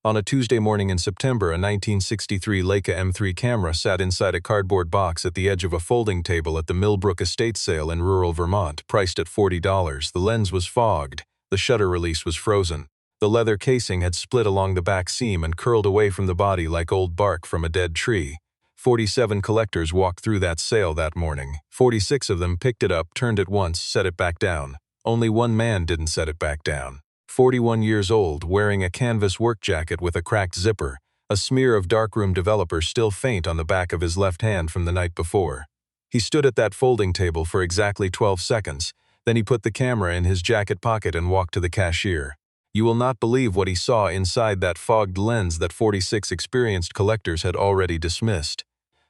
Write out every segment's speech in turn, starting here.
On a Tuesday morning in September, a 1963 Leica M3 camera sat inside a cardboard box at the edge of a folding table at the Millbrook estate sale in rural Vermont, priced at $40. The lens was fogged. The shutter release was frozen. The leather casing had split along the back seam and curled away from the body like old bark from a dead tree. 47 collectors walked through that sale that morning. 46 of them picked it up, turned it once, set it back down. Only one man didn't set it back down. 41 years old, wearing a canvas work jacket with a cracked zipper, a smear of darkroom developer still faint on the back of his left hand from the night before. He stood at that folding table for exactly 12 seconds, then he put the camera in his jacket pocket and walked to the cashier. You will not believe what he saw inside that fogged lens that 46 experienced collectors had already dismissed.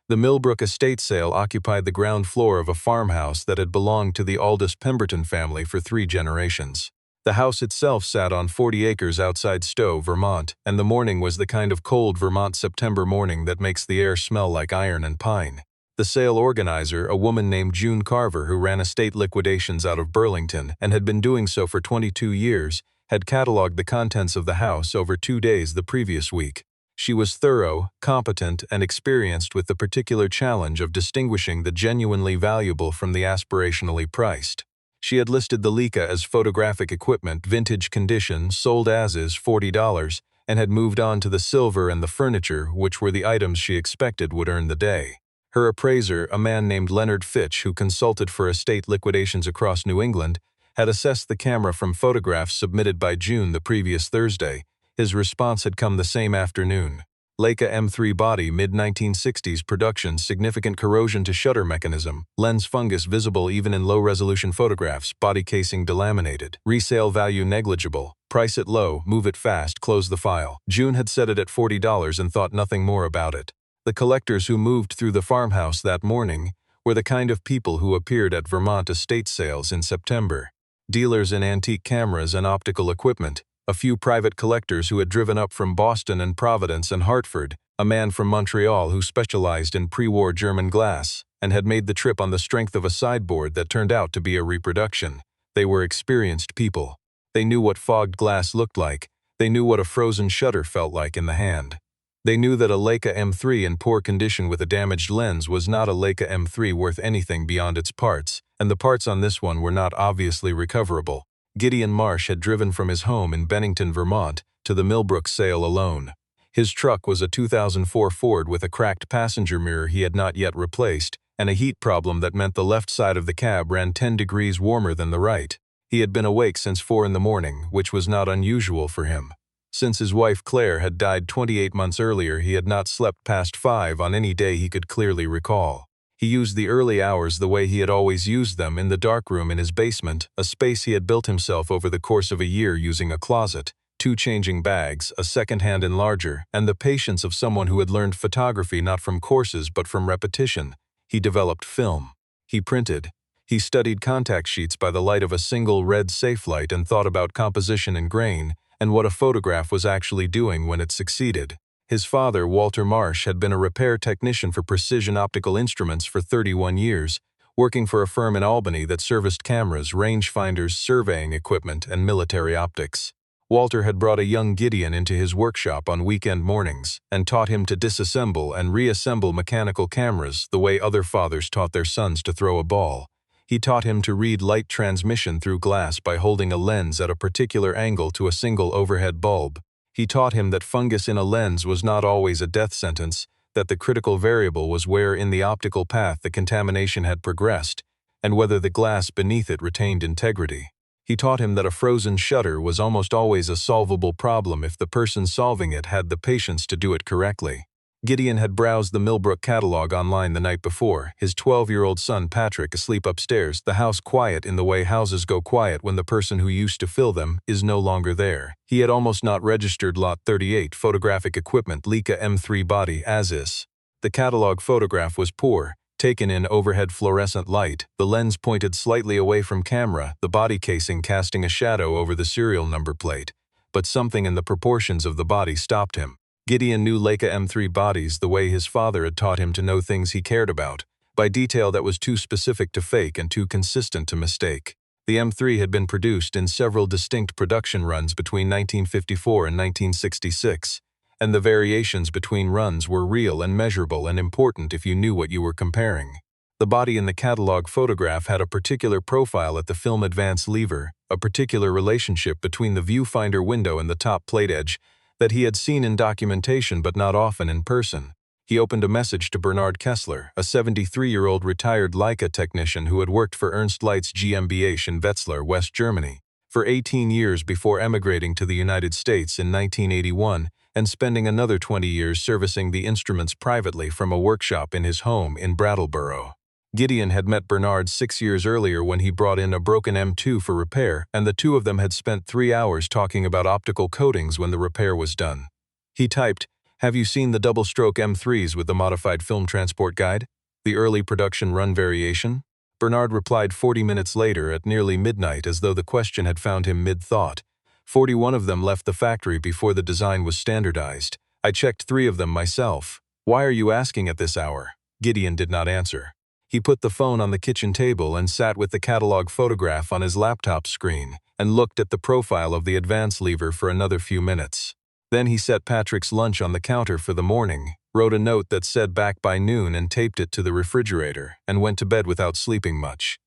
The Millbrook estate sale occupied the ground floor of a farmhouse that had belonged to the Aldous Pemberton family for 3 generations. The house itself sat on 40 acres outside Stowe, Vermont, and the morning was the kind of cold Vermont September morning that makes the air smell like iron and pine. The sale organizer, a woman named June Carver who ran estate liquidations out of Burlington and had been doing so for 22 years, had cataloged the contents of the house over 2 days the previous week. She was thorough, competent, and experienced with the particular challenge of distinguishing the genuinely valuable from the aspirationally priced. She had listed the Leica as photographic equipment, vintage condition, sold as is $40, and had moved on to the silver and the furniture, which were the items she expected would earn the day. Her appraiser, a man named Leonard Fitch, who consulted for estate liquidations across New England, had assessed the camera from photographs submitted by June the previous Thursday. His response had come the same afternoon. Leica M3 body, mid-1960s production, significant corrosion to shutter mechanism, lens fungus visible even in low-resolution photographs, body casing delaminated, resale value negligible, price it low, move it fast, close the file. June had set it at $40 and thought nothing more about it. The collectors who moved through the farmhouse that morning were the kind of people who appeared at Vermont estate sales in September. Dealers in antique cameras and optical equipment, a few private collectors who had driven up from Boston and Providence and Hartford, a man from Montreal who specialized in pre-war German glass, and had made the trip on the strength of a sideboard that turned out to be a reproduction. They were experienced people. They knew what fogged glass looked like. They knew what a frozen shutter felt like in the hand. They knew that a Leica M3 in poor condition with a damaged lens was not a Leica M3 worth anything beyond its parts, and the parts on this one were not obviously recoverable. Gideon Marsh had driven from his home in Bennington, Vermont, to the Millbrook sale alone. His truck was a 2004 Ford with a cracked passenger mirror he had not yet replaced, and a heat problem that meant the left side of the cab ran 10 degrees warmer than the right. He had been awake since 4 in the morning, which was not unusual for him. Since his wife Claire had died 28 months earlier, he had not slept past 5 on any day he could clearly recall. He used the early hours the way he had always used them, in the darkroom in his basement, a space he had built himself over the course of a year using a closet, 2 changing bags, a second-hand enlarger, and the patience of someone who had learned photography not from courses but from repetition. He developed film. He printed. He studied contact sheets by the light of a single red safe light and thought about composition and grain, and what a photograph was actually doing when it succeeded. His father, Walter Marsh, had been a repair technician for Precision Optical Instruments for 31 years, working for a firm in Albany that serviced cameras, rangefinders, surveying equipment, and military optics. Walter had brought a young Gideon into his workshop on weekend mornings and taught him to disassemble and reassemble mechanical cameras the way other fathers taught their sons to throw a ball. He taught him to read light transmission through glass by holding a lens at a particular angle to a single overhead bulb. He taught him that fungus in a lens was not always a death sentence, that the critical variable was where in the optical path the contamination had progressed, and whether the glass beneath it retained integrity. He taught him that a frozen shutter was almost always a solvable problem if the person solving it had the patience to do it correctly. Gideon had browsed the Millbrook catalog online the night before, his 12-year-old son Patrick asleep upstairs, the house quiet in the way houses go quiet when the person who used to fill them is no longer there. He had almost not registered Lot 38 photographic equipment Leica M3 body as is. The catalog photograph was poor, taken in overhead fluorescent light, the lens pointed slightly away from camera, the body casing casting a shadow over the serial number plate. But something in the proportions of the body stopped him. Gideon knew Leica M3 bodies the way his father had taught him to know things he cared about, by detail that was too specific to fake and too consistent to mistake. The M3 had been produced in several distinct production runs between 1954 and 1966. and the variations between runs were real and measurable and important if you knew what you were comparing. The body in the catalog photograph had a particular profile at the film advance lever, a particular relationship between the viewfinder window and the top plate edge that he had seen in documentation but not often in person. He opened a message to Bernard Kessler, a 73-year-old retired Leica technician who had worked for Ernst Leitz GmbH in Wetzlar, West Germany, for 18 years before emigrating to the United States in 1981 and spending another 20 years servicing the instruments privately from a workshop in his home in Brattleboro. Gideon had met Bernard 6 years earlier when he brought in a broken M2 for repair, and the two of them had spent 3 hours talking about optical coatings when the repair was done. He typed, "Have you seen the double-stroke M3s with the modified film transport guide? The early production run variation?" Bernard replied 40 minutes later at nearly midnight as though the question had found him mid-thought. 41 of them left the factory before the design was standardized. I checked 3 of them myself. Why are you asking at this hour? Gideon did not answer. He put the phone on the kitchen table and sat with the catalog photograph on his laptop screen and looked at the profile of the advance lever for another few minutes. Then he set Patrick's lunch on the counter for the morning, wrote a note that said back by noon and taped it to the refrigerator, and went to bed without sleeping much.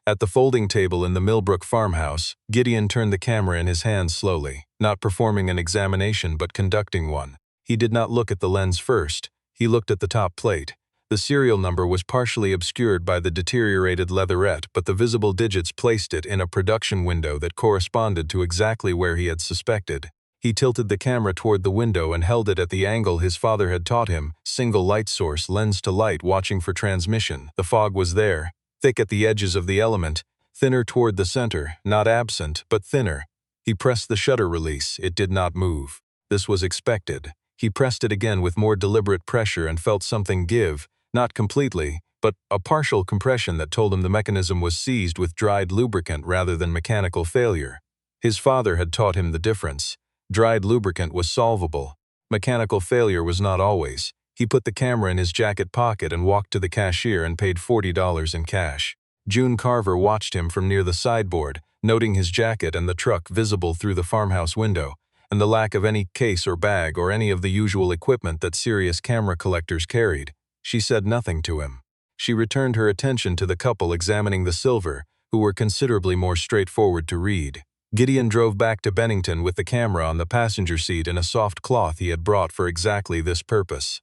At the folding table in the Millbrook farmhouse, Gideon turned the camera in his hands slowly, not performing an examination but conducting one. He did not look at the lens first. He looked at the top plate. The serial number was partially obscured by the deteriorated leatherette, but the visible digits placed it in a production window that corresponded to exactly where he had suspected. He tilted the camera toward the window and held it at the angle his father had taught him, single light source, lens to light, watching for transmission. The fog was there, thick at the edges of the element, thinner toward the center, not absent, but thinner. He pressed the shutter release. It did not move. This was expected. He pressed it again with more deliberate pressure and felt something give, not completely, but a partial compression that told him the mechanism was seized with dried lubricant rather than mechanical failure. His father had taught him the difference. Dried lubricant was solvable. Mechanical failure was not always. He put the camera in his jacket pocket and walked to the cashier and paid $40 in cash. June Carver watched him from near the sideboard, noting his jacket and the truck visible through the farmhouse window, and the lack of any case or bag or any of the usual equipment that serious camera collectors carried. She said nothing to him. She returned her attention to the couple examining the silver, who were considerably more straightforward to read. Gideon drove back to Bennington with the camera on the passenger seat in a soft cloth he had brought for exactly this purpose.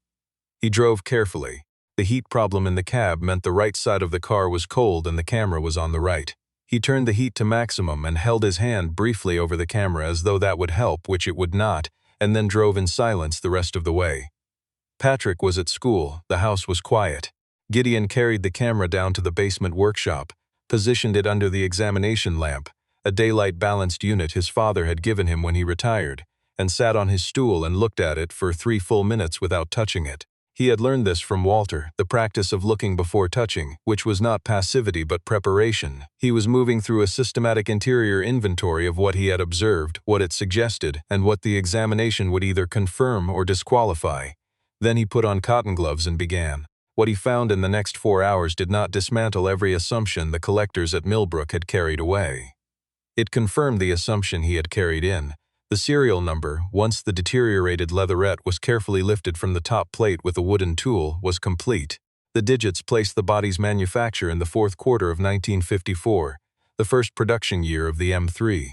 He drove carefully. The heat problem in the cab meant the right side of the car was cold and the camera was on the right. He turned the heat to maximum and held his hand briefly over the camera as though that would help, which it would not, and then drove in silence the rest of the way. Patrick was at school. The house was quiet. Gideon carried the camera down to the basement workshop, positioned it under the examination lamp, a daylight-balanced unit his father had given him when he retired, and sat on his stool and looked at it for 3 full minutes without touching it. He had learned this from Walter, the practice of looking before touching, which was not passivity but preparation. He was moving through a systematic interior inventory of what he had observed, what it suggested, and what the examination would either confirm or disqualify. Then he put on cotton gloves and began. What he found in the next 4 hours did not dismantle every assumption the collectors at Millbrook had carried away. It confirmed the assumption he had carried in. The serial number, once the deteriorated leatherette was carefully lifted from the top plate with a wooden tool, was complete. The digits placed the body's manufacture in the 4th quarter of 1954, the first production year of the M3.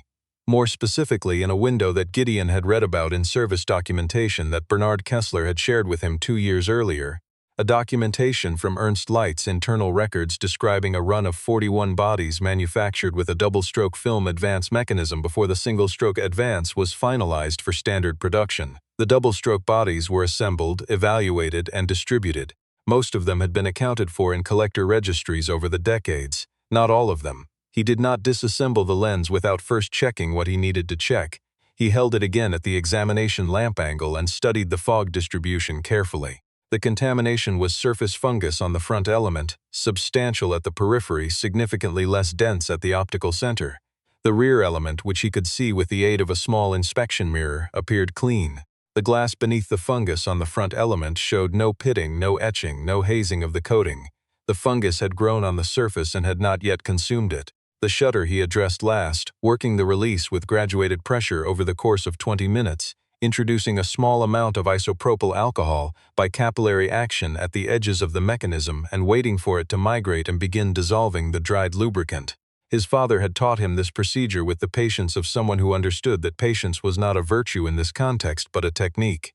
More specifically, in a window that Gideon had read about in service documentation that Bernard Kessler had shared with him 2 years earlier, a documentation from Ernst Leitz internal records describing a run of 41 bodies manufactured with a double-stroke film advance mechanism before the single-stroke advance was finalized for standard production. The double-stroke bodies were assembled, evaluated, and distributed. Most of them had been accounted for in collector registries over the decades. Not all of them. He did not disassemble the lens without first checking what he needed to check. He held it again at the examination lamp angle and studied the fog distribution carefully. The contamination was surface fungus on the front element, substantial at the periphery, significantly less dense at the optical center. The rear element, which he could see with the aid of a small inspection mirror, appeared clean. The glass beneath the fungus on the front element showed no pitting, no etching, no hazing of the coating. The fungus had grown on the surface and had not yet consumed it. The shutter he addressed last, working the release with graduated pressure over the course of 20 minutes, introducing a small amount of isopropyl alcohol by capillary action at the edges of the mechanism and waiting for it to migrate and begin dissolving the dried lubricant. His father had taught him this procedure with the patience of someone who understood that patience was not a virtue in this context but a technique.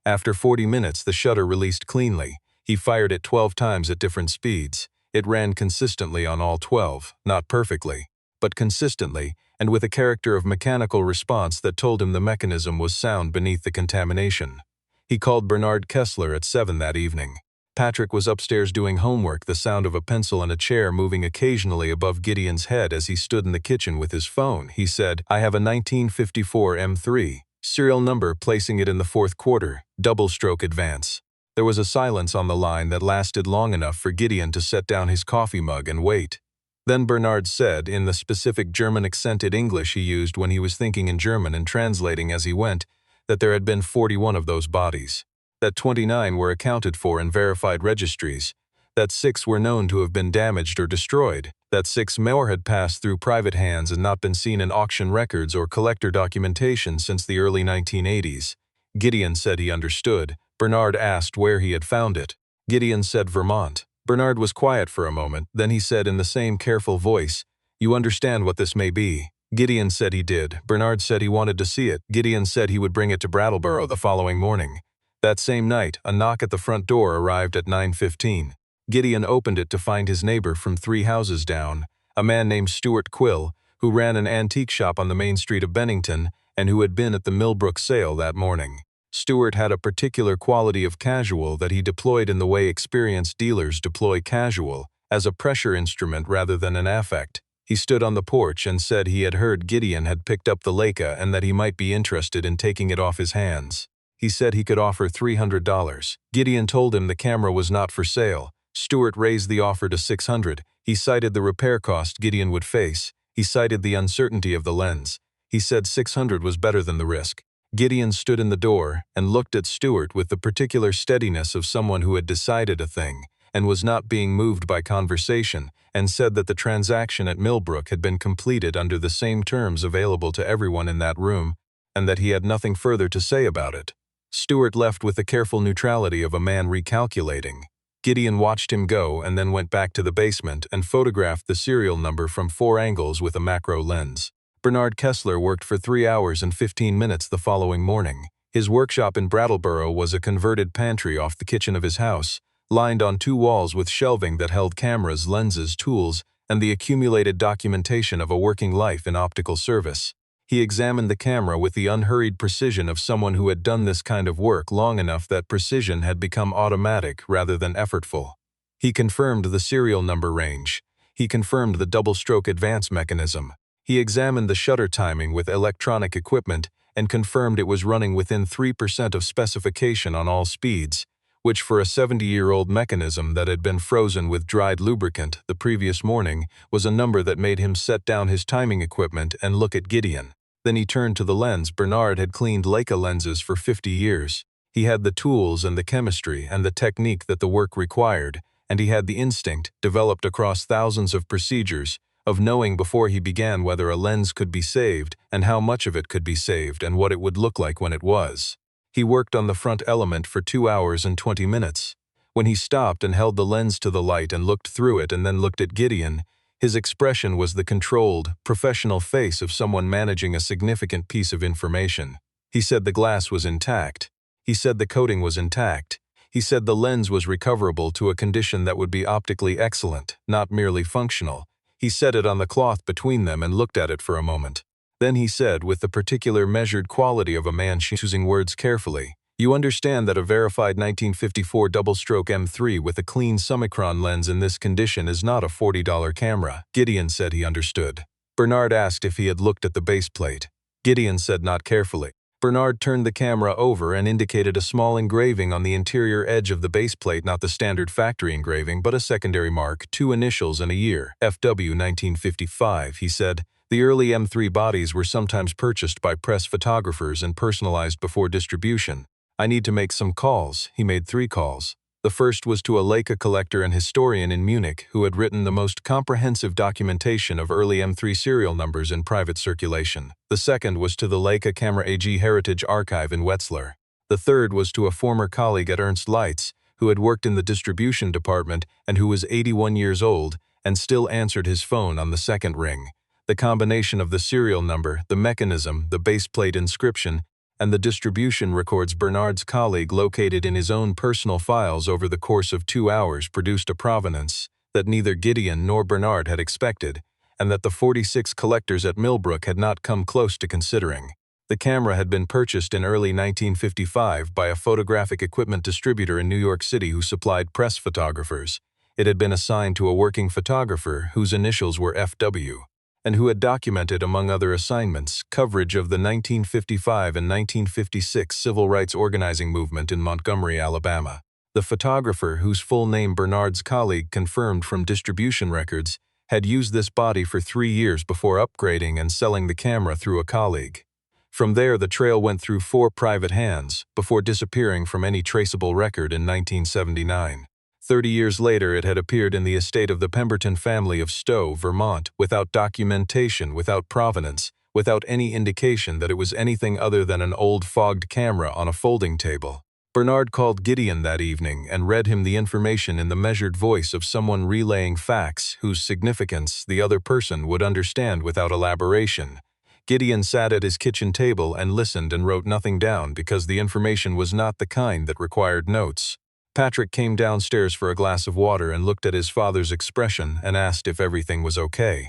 After 40 minutes, the shutter released cleanly. He fired it 12 times at different speeds. It ran consistently on all 12, not perfectly, but consistently, and with a character of mechanical response that told him the mechanism was sound beneath the contamination. He called Bernard Kessler at 7 that evening. Patrick was upstairs doing homework, the sound of a pencil and a chair moving occasionally above Gideon's head as he stood in the kitchen with his phone. He said, "I have a 1954 M3. Serial number, placing it in the fourth quarter, double-stroke advance." There was a silence on the line that lasted long enough for Gideon to set down his coffee mug and wait. Then Bernard said, in the specific German-accented English he used when he was thinking in German and translating as he went, that there had been 41 of those bodies, that 29 were accounted for in verified registries, that 6 were known to have been damaged or destroyed, that 6 more had passed through private hands and not been seen in auction records or collector documentation since the early 1980s. Gideon said he understood. Bernard asked where he had found it. Gideon said Vermont. Bernard was quiet for a moment, then he said in the same careful voice, "You understand what this may be?" Gideon said he did. Bernard said he wanted to see it. Gideon said he would bring it to Brattleboro the following morning. That same night, a knock at the front door arrived at 9:15. Gideon opened it to find his neighbor from 3 houses down, a man named Stuart Quill, who ran an antique shop on the main street of Bennington and who had been at the Millbrook sale that morning. Stuart had a particular quality of casual that he deployed in the way experienced dealers deploy casual, as a pressure instrument rather than an affect. He stood on the porch and said he had heard Gideon had picked up the Leica and that he might be interested in taking it off his hands. He said he could offer $300. Gideon told him the camera was not for sale. Stuart raised the offer to $600. He cited the repair cost Gideon would face. He cited the uncertainty of the lens. He said $600 was better than the risk. Gideon stood in the door and looked at Stuart with the particular steadiness of someone who had decided a thing and was not being moved by conversation, and said that the transaction at Millbrook had been completed under the same terms available to everyone in that room, and that he had nothing further to say about it. Stuart left with the careful neutrality of a man recalculating. Gideon watched him go and then went back to the basement and photographed the serial number from 4 angles with a macro lens. Bernard Kessler worked for 3 hours and 15 minutes the following morning. His workshop in Brattleboro was a converted pantry off the kitchen of his house, lined on 2 walls with shelving that held cameras, lenses, tools, and the accumulated documentation of a working life in optical service. He examined the camera with the unhurried precision of someone who had done this kind of work long enough that precision had become automatic rather than effortful. He confirmed the serial number range. He confirmed the double-stroke advance mechanism. He examined the shutter timing with electronic equipment and confirmed it was running within 3% of specification on all speeds, which for a 70-year-old mechanism that had been frozen with dried lubricant the previous morning was a number that made him set down his timing equipment and look at Gideon. Then he turned to the lens. Bernard had cleaned Leica lenses for 50 years. He had the tools and the chemistry and the technique that the work required, and he had the instinct, developed across thousands of procedures, of knowing before he began whether a lens could be saved and how much of it could be saved and what it would look like when it was. He worked on the front element for 2 hours and 20 minutes. When he stopped and held the lens to the light and looked through it and then looked at Gideon, his expression was the controlled, professional face of someone managing a significant piece of information. He said the glass was intact. He said the coating was intact. He said the lens was recoverable to a condition that would be optically excellent, not merely functional. He set it on the cloth between them and looked at it for a moment. Then he said, with the particular measured quality of a man choosing words carefully, "You understand that a verified 1954 double-stroke M3 with a clean Summicron lens in this condition is not a $40 camera." Gideon said he understood. Bernard asked if he had looked at the base plate. Gideon said not carefully. Bernard turned the camera over and indicated a small engraving on the interior edge of the base plate, not the standard factory engraving, but a secondary mark, 2 initials and a year, FW 1955, he said. The early M3 bodies were sometimes purchased by press photographers and personalized before distribution. "I need to make some calls." He made 3 calls. The first was to a Leica collector and historian in Munich who had written the most comprehensive documentation of early M3 serial numbers in private circulation. The second was to the Leica Camera AG Heritage Archive in Wetzlar. The third was to a former colleague at Ernst Leitz who had worked in the distribution department and who was 81 years old and still answered his phone on the second ring. The combination of the serial number, the mechanism, the baseplate inscription, and the distribution records Bernard's colleague located in his own personal files over the course of 2 hours produced a provenance that neither Gideon nor Bernard had expected, and that the 46 collectors at Millbrook had not come close to considering. The camera had been purchased in early 1955 by a photographic equipment distributor in New York City who supplied press photographers. It had been assigned to a working photographer whose initials were F.W., and who had documented, among other assignments, coverage of the 1955 and 1956 civil rights organizing movement in Montgomery, Alabama. The photographer, whose full name Bernard's colleague confirmed from distribution records, had used this body for 3 years before upgrading and selling the camera through a colleague. From there, the trail went through 4 private hands, before disappearing from any traceable record in 1979. 30 years later, it had appeared in the estate of the Pemberton family of Stowe, Vermont, without documentation, without provenance, without any indication that it was anything other than an old fogged camera on a folding table. Bernard called Gideon that evening and read him the information in the measured voice of someone relaying facts whose significance the other person would understand without elaboration. Gideon sat at his kitchen table and listened and wrote nothing down because the information was not the kind that required notes. Patrick came downstairs for a glass of water and looked at his father's expression and asked if everything was okay.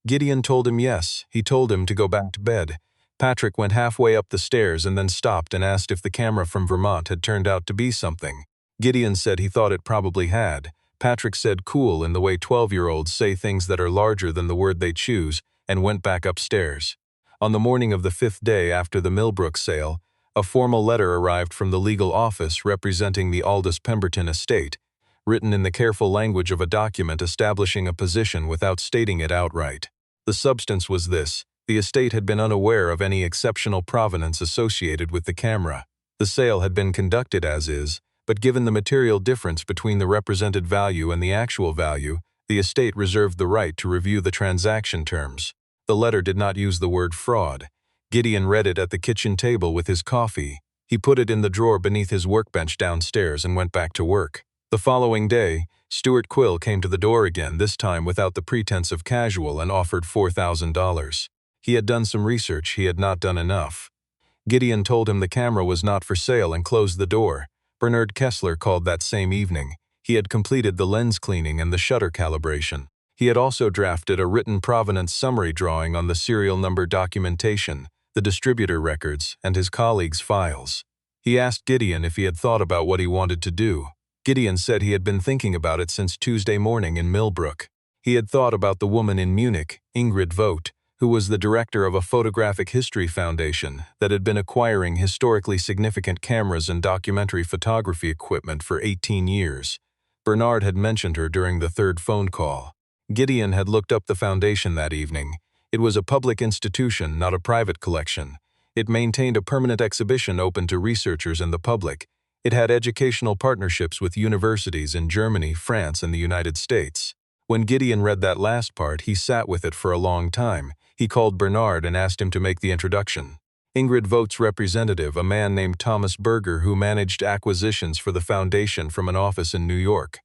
Gideon told him yes. He told him to go back to bed. Patrick went halfway up the stairs and then stopped and asked if the camera from Vermont had turned out to be something. Gideon said he thought it probably had. Patrick said cool in the way 12-year-olds say things that are larger than the word they choose, and went back upstairs. On the morning of the 5th day after the Millbrook sale, a formal letter arrived from the legal office representing the Aldous Pemberton estate, written in the careful language of a document establishing a position without stating it outright. The substance was this: the estate had been unaware of any exceptional provenance associated with the camera. The sale had been conducted as is, but given the material difference between the represented value and the actual value, the estate reserved the right to review the transaction terms. The letter did not use the word fraud. Gideon read it at the kitchen table with his coffee. He put it in the drawer beneath his workbench downstairs and went back to work. The following day, Stuart Quill came to the door again, this time without the pretense of casual, and offered $4,000. He had done some research. He had not done enough. Gideon told him the camera was not for sale and closed the door. Bernard Kessler called that same evening. He had completed the lens cleaning and the shutter calibration. He had also drafted a written provenance summary drawing on the serial number documentation, the distributor records, and his colleagues' files. He asked Gideon if he had thought about what he wanted to do. Gideon said he had been thinking about it since Tuesday morning in Millbrook. He had thought about the woman in Munich, Ingrid Vogt, who was the director of a photographic history foundation that had been acquiring historically significant cameras and documentary photography equipment for 18 years. Bernard had mentioned her during the 3rd phone call. Gideon had looked up the foundation that evening. It was a public institution, not a private collection. It maintained a permanent exhibition open to researchers and the public. It had educational partnerships with universities in Germany, France, and the United States. When Gideon read that last part, he sat with it for a long time. He called Bernard and asked him to make the introduction. Ingrid Vogt's representative, a man named Thomas Berger, who managed acquisitions for the foundation from an office in New York,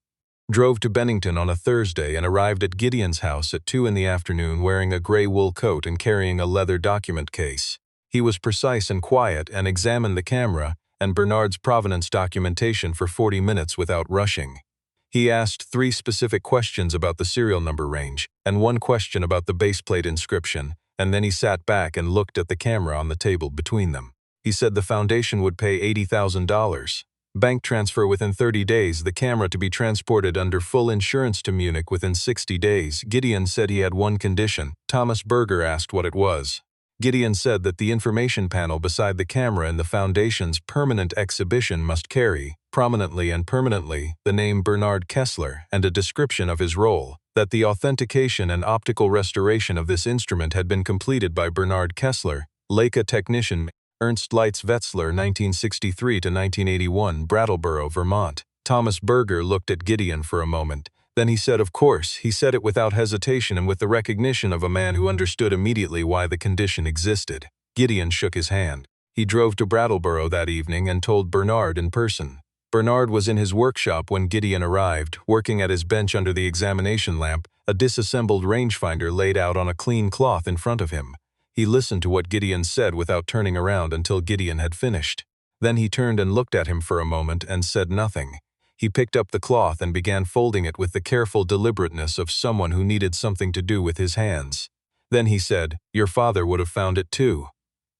drove to Bennington on a Thursday and arrived at Gideon's house at 2 in the afternoon wearing a gray wool coat and carrying a leather document case. He was precise and quiet and examined the camera and Bernard's provenance documentation for 40 minutes without rushing. He asked 3 specific questions about the serial number range and 1 question about the baseplate inscription, and then he sat back and looked at the camera on the table between them. He said the foundation would pay $80,000. Bank transfer within 30 days, the camera to be transported under full insurance to Munich within 60 days. Gideon said he had 1 condition. Thomas Berger asked what it was. Gideon said that the information panel beside the camera in the foundation's permanent exhibition must carry, prominently and permanently, the name Bernard Kessler and a description of his role, that the authentication and optical restoration of this instrument had been completed by Bernard Kessler, Leica technician, Ernst Leitz Wetzlar, 1963 to 1981, Brattleboro, Vermont. Thomas Berger looked at Gideon for a moment. Then he said, "Of course." He said it without hesitation and with the recognition of a man who understood immediately why the condition existed. Gideon shook his hand. He drove to Brattleboro that evening and told Bernard in person. Bernard was in his workshop when Gideon arrived, working at his bench under the examination lamp, a disassembled rangefinder laid out on a clean cloth in front of him. He listened to what Gideon said without turning around until Gideon had finished. Then he turned and looked at him for a moment and said nothing. He picked up the cloth and began folding it with the careful deliberateness of someone who needed something to do with his hands. Then he said, "Your father would have found it too."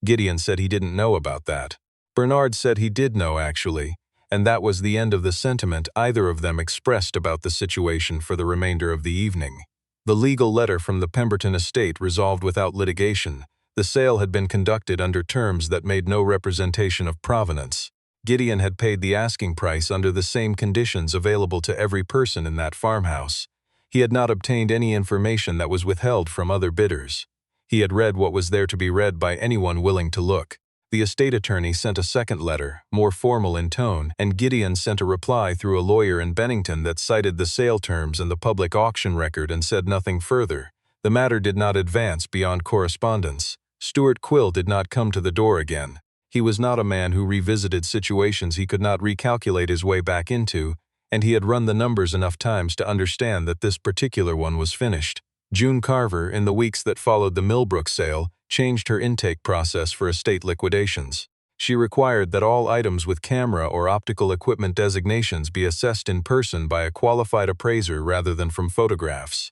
Gideon said he didn't know about that. Bernard said he did know actually, and that was the end of the sentiment either of them expressed about the situation for the remainder of the evening. The legal letter from the Pemberton estate resolved without litigation. The sale had been conducted under terms that made no representation of provenance. Gideon had paid the asking price under the same conditions available to every person in that farmhouse. He had not obtained any information that was withheld from other bidders. He had read what was there to be read by anyone willing to look. The estate attorney sent a second letter, more formal in tone, and Gideon sent a reply through a lawyer in Bennington that cited the sale terms and the public auction record and said nothing further. The matter did not advance beyond correspondence. Stuart Quill did not come to the door again. He was not a man who revisited situations he could not recalculate his way back into, and he had run the numbers enough times to understand that this particular one was finished. June Carver, in the weeks that followed the Millbrook sale, changed her intake process for estate liquidations. She required that all items with camera or optical equipment designations be assessed in person by a qualified appraiser rather than from photographs.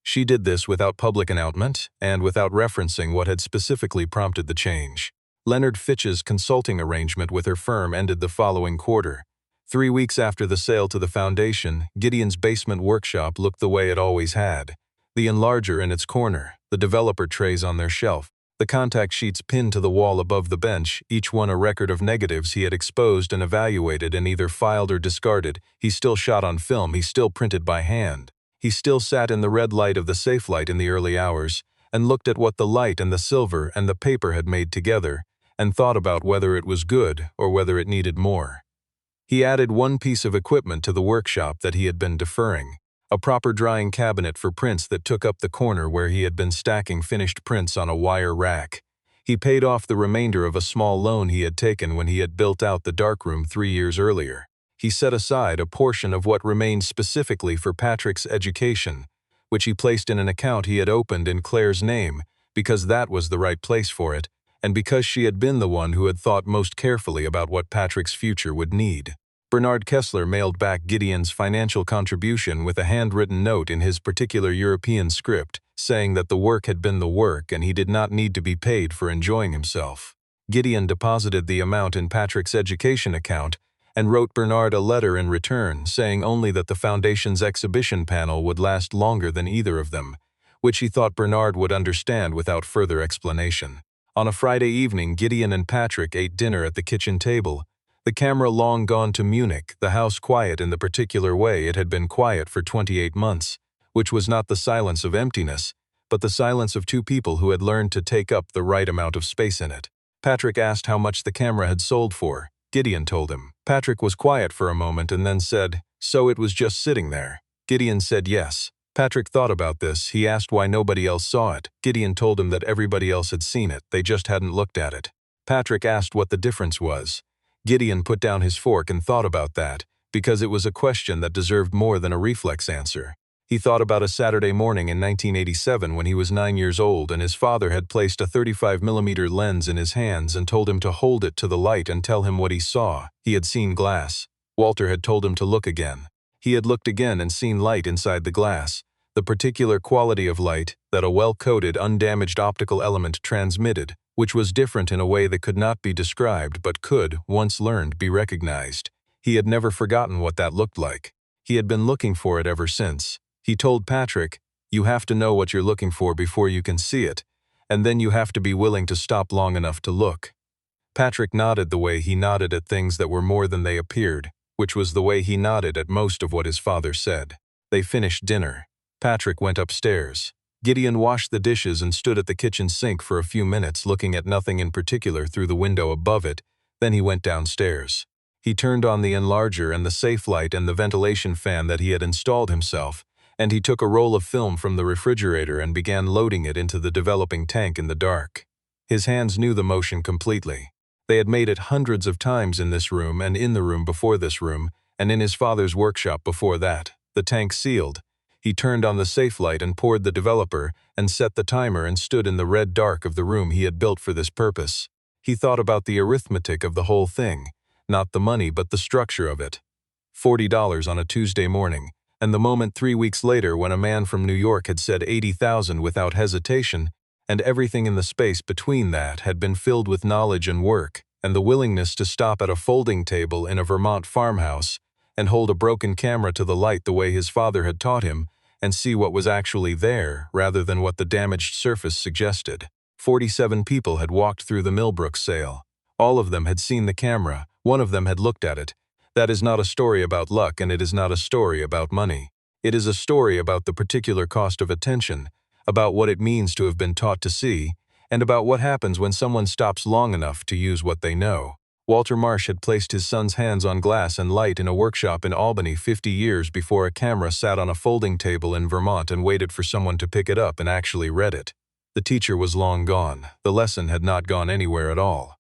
She did this without public announcement and without referencing what had specifically prompted the change. Leonard Fitch's consulting arrangement with her firm ended the following quarter. 3 weeks after the sale to the foundation, Gideon's basement workshop looked the way it always had. The enlarger in its corner, the developer trays on their shelf, the contact sheets pinned to the wall above the bench, each one a record of negatives he had exposed and evaluated and either filed or discarded. He still shot on film, he still printed by hand. He still sat in the red light of the safe light in the early hours and looked at what the light and the silver and the paper had made together, and thought about whether it was good or whether it needed more. He added one piece of equipment to the workshop that he had been deferring, a proper drying cabinet for prints that took up the corner where he had been stacking finished prints on a wire rack. He paid off the remainder of a small loan he had taken when he had built out the darkroom 3 years earlier. He set aside a portion of what remained specifically for Patrick's education, which he placed in an account he had opened in Claire's name, because that was the right place for it, and because she had been the one who had thought most carefully about what Patrick's future would need. Bernard Kessler mailed back Gideon's financial contribution with a handwritten note in his particular European script, saying that the work had been the work and he did not need to be paid for enjoying himself. Gideon deposited the amount in Patrick's education account and wrote Bernard a letter in return, saying only that the foundation's exhibition panel would last longer than either of them, which he thought Bernard would understand without further explanation. On a Friday evening, Gideon and Patrick ate dinner at the kitchen table. The camera long gone to Munich, the house quiet in the particular way it had been quiet for 28 months, which was not the silence of emptiness, but the silence of two people who had learned to take up the right amount of space in it. Patrick asked how much the camera had sold for. Gideon told him. Patrick was quiet for a moment and then said, "So it was just sitting there?" Gideon said yes. Patrick thought about this. He asked why nobody else saw it. Gideon told him that everybody else had seen it, they just hadn't looked at it. Patrick asked what the difference was. Gideon put down his fork and thought about that, because it was a question that deserved more than a reflex answer. He thought about a Saturday morning in 1987 when he was 9 years old and his father had placed a 35mm lens in his hands and told him to hold it to the light and tell him what he saw. He had seen glass. Walter had told him to look again. He had looked again and seen light inside the glass. The particular quality of light that a well-coated, undamaged optical element transmitted, which was different in a way that could not be described but could, once learned, be recognized. He had never forgotten what that looked like. He had been looking for it ever since. He told Patrick, "You have to know what you're looking for before you can see it, and then you have to be willing to stop long enough to look." Patrick nodded the way he nodded at things that were more than they appeared, which was the way he nodded at most of what his father said. They finished dinner. Patrick went upstairs. Gideon washed the dishes and stood at the kitchen sink for a few minutes looking at nothing in particular through the window above it, then he went downstairs. He turned on the enlarger and the safe light and the ventilation fan that he had installed himself, and he took a roll of film from the refrigerator and began loading it into the developing tank in the dark. His hands knew the motion completely. They had made it hundreds of times in this room and in the room before this room, and in his father's workshop before that. The tank sealed. He turned on the safe light and poured the developer and set the timer and stood in the red dark of the room he had built for this purpose. He thought about the arithmetic of the whole thing, not the money but the structure of it. $40 on a Tuesday morning, and the moment 3 weeks later when a man from New York had said 80,000 without hesitation, and everything in the space between that had been filled with knowledge and work, and the willingness to stop at a folding table in a Vermont farmhouse and hold a broken camera to the light the way his father had taught him and see what was actually there rather than what the damaged surface suggested. 47 people had walked through the Millbrook sale. All of them had seen the camera. One of them had looked at it. That is not a story about luck, and it is not a story about money. It is a story about the particular cost of attention, about what it means to have been taught to see, and about what happens when someone stops long enough to use what they know. Walter Marsh had placed his son's hands on glass and light in a workshop in Albany 50 years before a camera sat on a folding table in Vermont and waited for someone to pick it up and actually read it. The teacher was long gone. The lesson had not gone anywhere at all.